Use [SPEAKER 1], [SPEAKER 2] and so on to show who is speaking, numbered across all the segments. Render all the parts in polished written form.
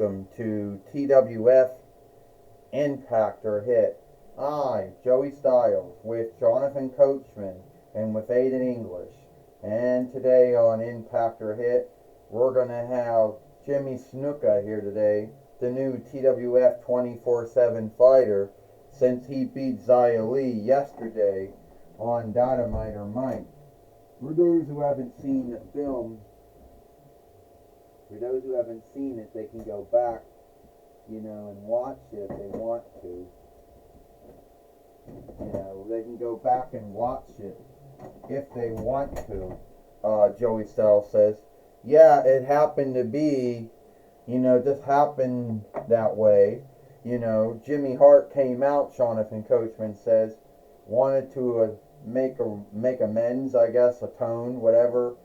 [SPEAKER 1] welcome to TWF Impact or Hit. I, Joey Styles, with Jonathan Coachman and with Aiden English. And today on Impact or Hit, we're going to have Jimmy Snuka here today, the new TWF 24/7 fighter, since he beat Xia Li yesterday on Dynamite or Mike. For those who haven't seen the film, they can go back, and watch it if they want to. They can go back and watch it if they want to. Joey Styles says, yeah, it happened to be, just happened that way. Jimmy Hart came out, Jonathan Coachman says, wanted to make amends, I guess, atone, whatever,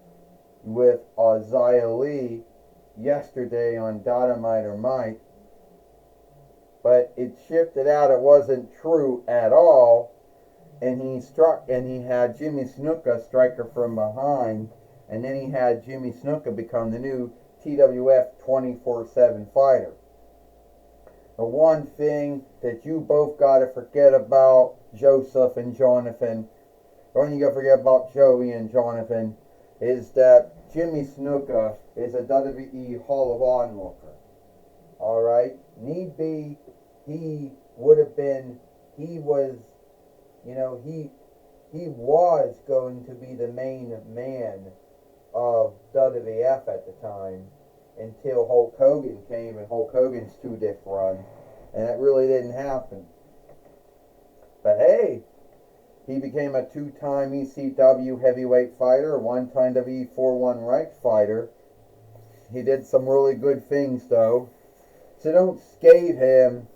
[SPEAKER 1] with Xia Li yesterday on Dynamite or Mike, but it shifted out. It wasn't true at all, and he had Jimmy Snuka strike her from behind, and then he had Jimmy Snuka become the new TWF 24/7 fighter. The one thing that you both got to forget about Joseph and Jonathan, or you got to forget about Joey and Jonathan, is that Jimmy Snuka is a WWE Hall of Onlooker. Alright? Need be, he was going to be the main man of WWF at the time until Hulk Hogan came and Hulk Hogan's 2-dick run. And it really didn't happen. But hey, he became a 2-time ECW heavyweight fighter, a 1-time WE41 ranked fighter. He did some really good things, though. So don't scathe him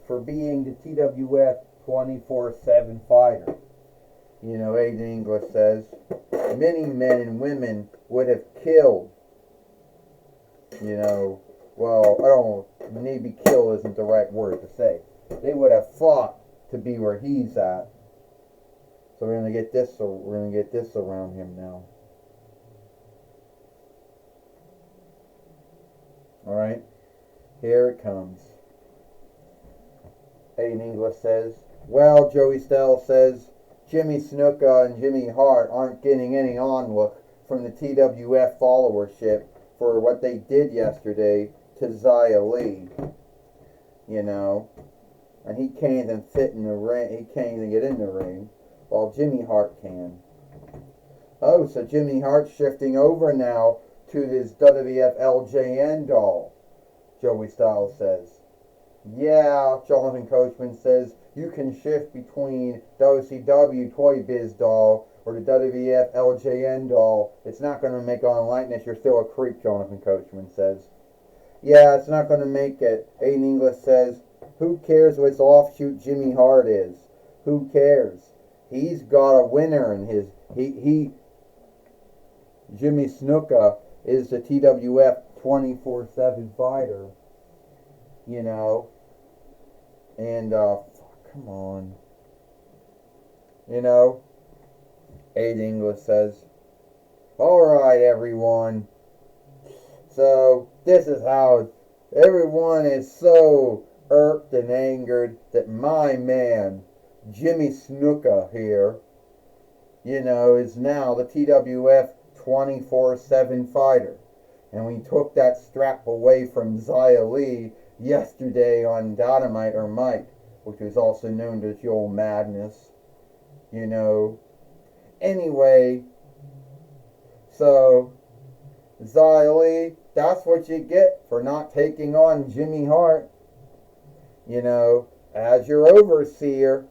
[SPEAKER 1] for being the TWF 24/7 fighter. Aiden English says, many men and women would have killed, maybe kill isn't the right word to say. They would have fought to be where he's at. So we're gonna get this around him now. Alright, here it comes. Aiden English says, well, Joey Styles says, Jimmy Snuka and Jimmy Hart aren't getting any onlook from the TWF followership for what they did yesterday to Xia Li. And he can't even fit in the ring. He can't even get in the ring. While Jimmy Hart can. Oh, so Jimmy Hart's shifting over now to this WWF LJN doll, Joey Styles says. Yeah, Jonathan Coachman says, you can shift between WCW Toy Biz doll or the WWF LJN doll. It's not going to make on likeness. You're still a creep, Jonathan Coachman says. Yeah, it's not going to make it. Aiden English says, who cares which offshoot Jimmy Hart is? Who cares? He's got a winner in his... Jimmy Snuka is the TWF 24/7 fighter. And, come on. Aiden English says, alright, everyone. So, this is how everyone is so irked and angered that my man, Jimmy Snuka here, is now the TWF 24/7 fighter. And we took that strap away from Xia Li yesterday on Dynamite or Mike, which was also known as Joel Madness. Anyway, so Xia Li, that's what you get for not taking on Jimmy Hart. As your overseer.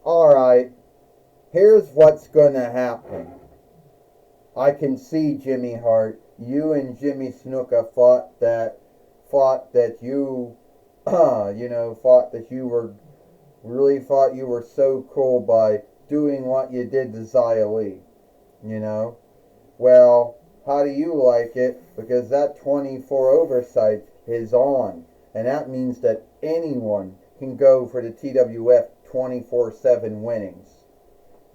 [SPEAKER 1] Alright, here's what's gonna happen. I can see, Jimmy Hart, you and Jimmy Snuka thought that you were so cool by doing what you did to Xia Li. Well, how do you like it? Because that 24 oversight is on. And that means that anyone can go for the TWF 24/7 winnings.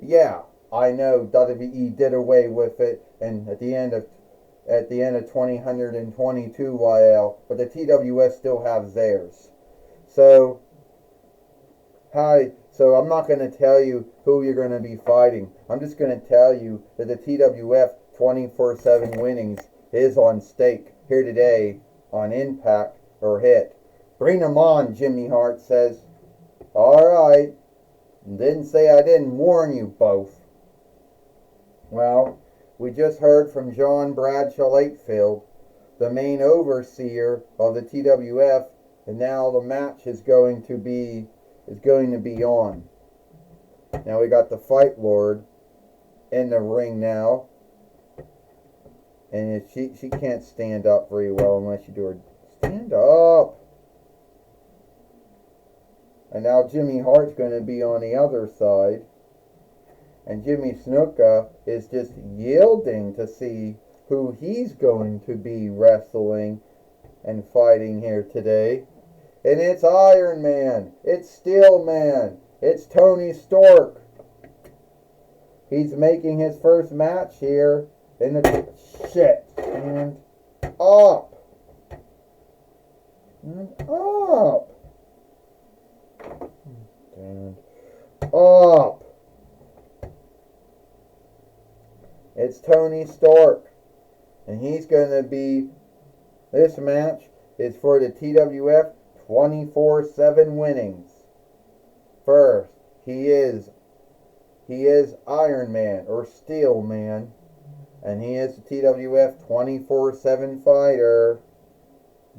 [SPEAKER 1] Yeah, I know WWE did away with it, and at the end of 2022 YL, but the TWS still has theirs. So so I'm not going to tell you who you're going to be fighting. I'm just going to tell you that the TWF 24/7 winnings is on stake here today on Impact or Hit. Bring them on, Jimmy Hart says. All right. Didn't say I didn't warn you both. Well, we just heard from John Bradshaw Lakefield, the main overseer of the TWF, and now the match is going to be on. Now we got the Fight Lord in the ring now, and she can't stand up very well unless you do her stand up. And now Jimmy Hart's going to be on the other side. And Jimmy Snuka is just yielding to see who he's going to be wrestling and fighting here today. And it's Iron Man. It's Steel Man. It's Tony Stork. He's making his first match here in the shit. And up. And up. And up. It's Tony Stork. And he's going to be, this match is for the TWF 24/7 winnings. First, he is Iron Man or Steel Man. And he is the TWF 24/7 fighter,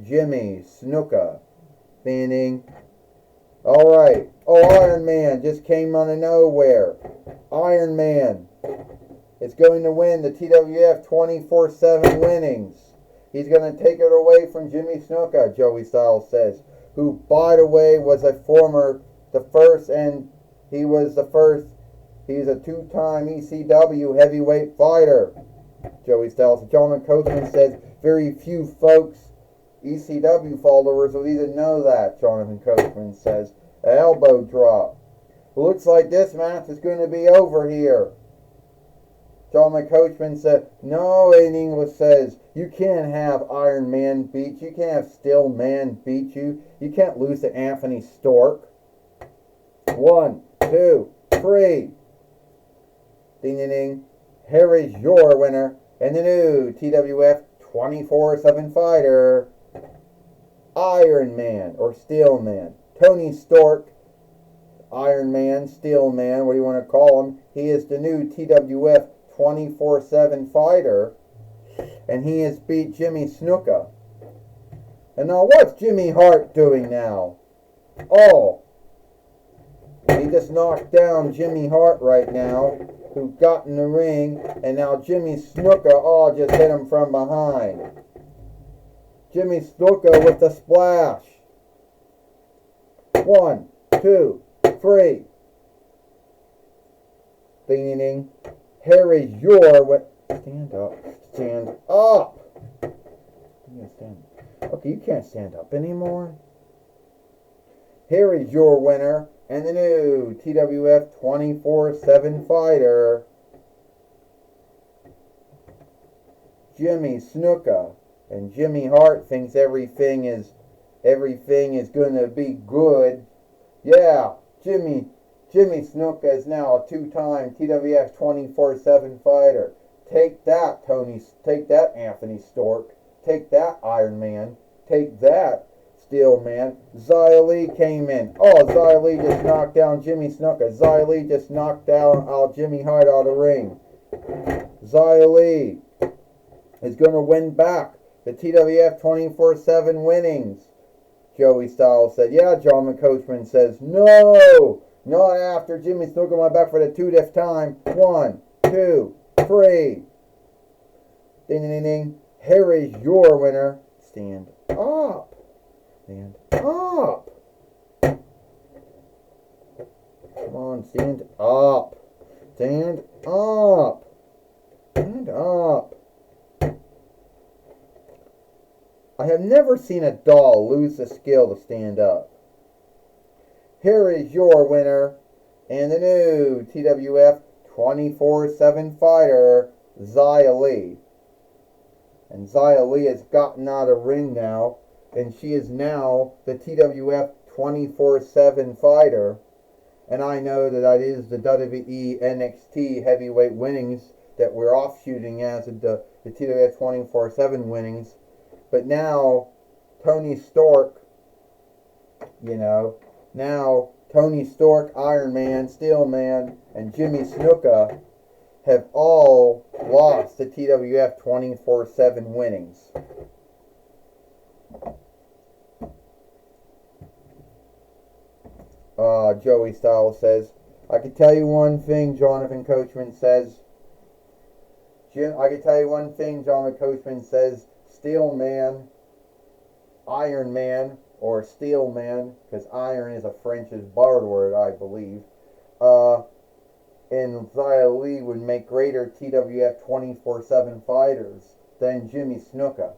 [SPEAKER 1] Jimmy Snuka. Meaning, alright, Iron Man just came out of nowhere. Iron Man is going to win the TWF 24/7 winnings. He's going to take it away from Jimmy Snuka, Joey Styles says, who, by the way, was he's a two-time ECW heavyweight fighter, Joey Styles. Jonathan Coachman says very few folks, ECW followers, will even know that, Jonathan Coachman says. Elbow drop. Looks like this match is going to be over here. John McCoachman said, no, in English says, you can't have Iron Man beat you. You can't have Steel Man beat you. You can't lose to Anthony Stork. 1, 2, 3. Ding, ding, ding. Here is your winner and the new TWF 24/7 fighter, Iron Man or Steel Man. Tony Stork, Iron Man, Steel Man, what do you want to call him? He is the new TWF 24/7 fighter, and he has beat Jimmy Snuka. And now what's Jimmy Hart doing now? Oh, he just knocked down Jimmy Hart right now, who got in the ring, and now Jimmy Snuka, just hit him from behind. Jimmy Snuka with the splash. 1, 2, 3. Ding, ding, ding. Here is your stand up. Stand up. Okay, you can't stand up anymore. Here is your winner and the new TWF 24/7 fighter, Jimmy Snuka. And Jimmy Hart thinks everything is going to be good. Yeah, Jimmy Snuka is now a two-time TWF 24/7 fighter. Take that, take that, Anthony Stork. Take that, Iron Man. Take that, Steel Man. Xia Li came in. Xia Li just knocked down Jimmy Snuka. Xia Li just knocked down Jimmy Hart out of the ring. Xia Li is going to win back the TWF 24/7 winnings, Joey Styles said. Yeah, John McCoachman says, no, not after Jimmy Snuka went back for the 2th time. 1, 2, 3. Ding, ding, ding. Here is your winner. Stand up. Stand up. Come on, stand up. Stand up. Stand up. I have never seen a doll lose the skill to stand up. Here is your winner and the new TWF 24/7 fighter, Xia Li. And Xia Li has gotten out of ring now, and she is now the TWF 24/7 fighter. And I know that is the WWE NXT heavyweight winnings that we're offshooting as the TWF 24/7 winnings. But now, Tony Stork, now Tony Stork, Iron Man, Steel Man, and Jimmy Snuka have all lost the TWF 24/7 winnings. Joey Styles says, I can tell you one thing, Jonathan Coachman says. Steel Man, Iron Man, or Steel Man, because iron is a French barred word, I believe. And Xia Li would make greater TWF 24/7 fighters than Jimmy Snuka.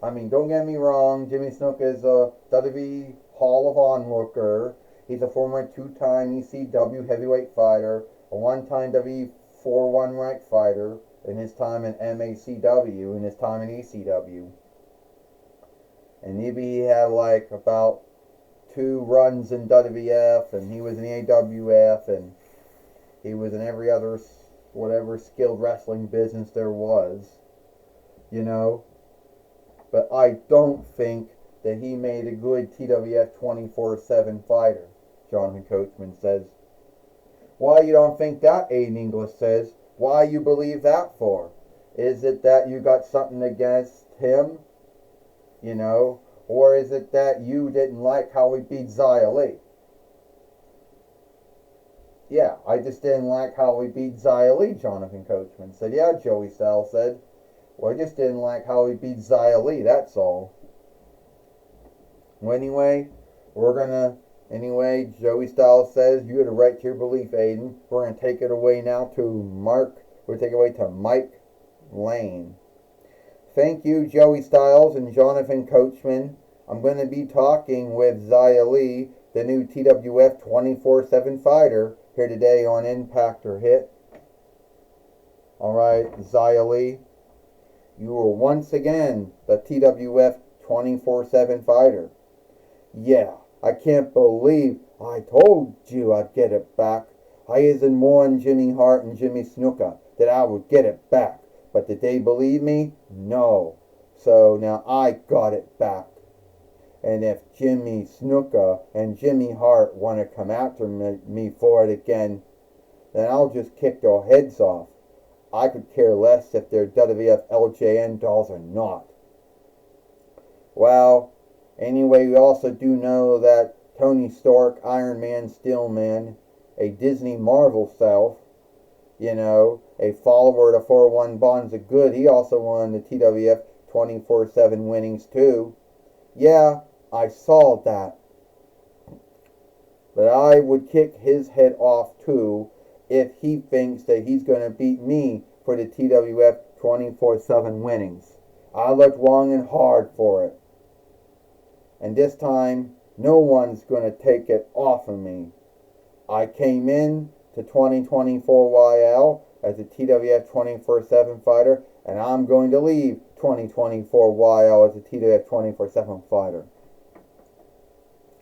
[SPEAKER 1] I mean, don't get me wrong, Jimmy Snuka is a WWE Hall of Onlooker. He's a former two-time ECW heavyweight fighter, a one-time WWE 4-1 ranked fighter in his time in MACW, in his time in ECW. And maybe he had like about 2 runs in WWF, and he was in AWF, and he was in every other, whatever skilled wrestling business there was, But I don't think that he made a good TWF 24/7 fighter, Jonathan Coachman says. Why you don't think that, Aiden English says? Why you believe that for? Is it that you got something against him? Or is it that you didn't like how he beat Xia Li? Yeah, I just didn't like how he beat Xia Li, Jonathan Coachman said. Yeah, Joey Styles said. Well, I just didn't like how he beat Xia Li, that's all. Well, anyway, Joey Styles says, you had a right to your belief, Aiden. We're going to take it away now to Mike Lane. Thank you, Joey Styles and Jonathan Coachman. I'm going to be talking with Xia Li, the new TWF 24/7 fighter, here today on Impact or Hit. Alright, Xia Li, you are once again the TWF 24/7 fighter. Yeah, I can't believe I told you I'd get it back. I isn't warned Jimmy Hart and Jimmy Snuka that I would get it back. But did they believe me? No. So now I got it back. And if Jimmy Snuka and Jimmy Hart want to come after me for it again, then I'll just kick their heads off. I could care less if they're WWF LJN dolls or not. Well, anyway, we also do know that Tony Stork, Iron Man, Steel Man, a Disney Marvel self, a follower of 4-1 Bonds of Good, he also won the TWF 24/7 winnings too. Yeah, I saw that. But I would kick his head off too if he thinks that he's going to beat me for the TWF 24/7 winnings. I looked long and hard for it. And this time, no one's going to take it off of me. I came in to 2024 YL as a TWF 24/7 fighter, and I'm going to leave 2024 YL as a TWF 24/7 fighter.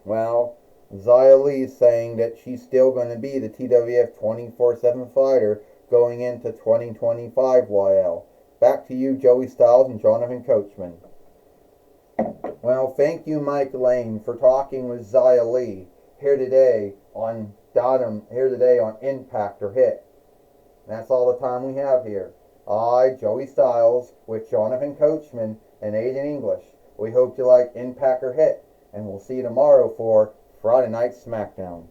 [SPEAKER 1] Well, Xia Li is saying that she's still going to be the TWF 24/7 fighter going into 2025 YL. Back to you, Joey Styles and Jonathan Coachman. Well, thank you, Mike Lane, for talking with Xia Li here today on Impact or Hit. That's all the time we have here. I, Joey Styles, with Jonathan Coachman and Aiden English. We hope you like Impact or Hit, and we'll see you tomorrow for Friday Night SmackDown.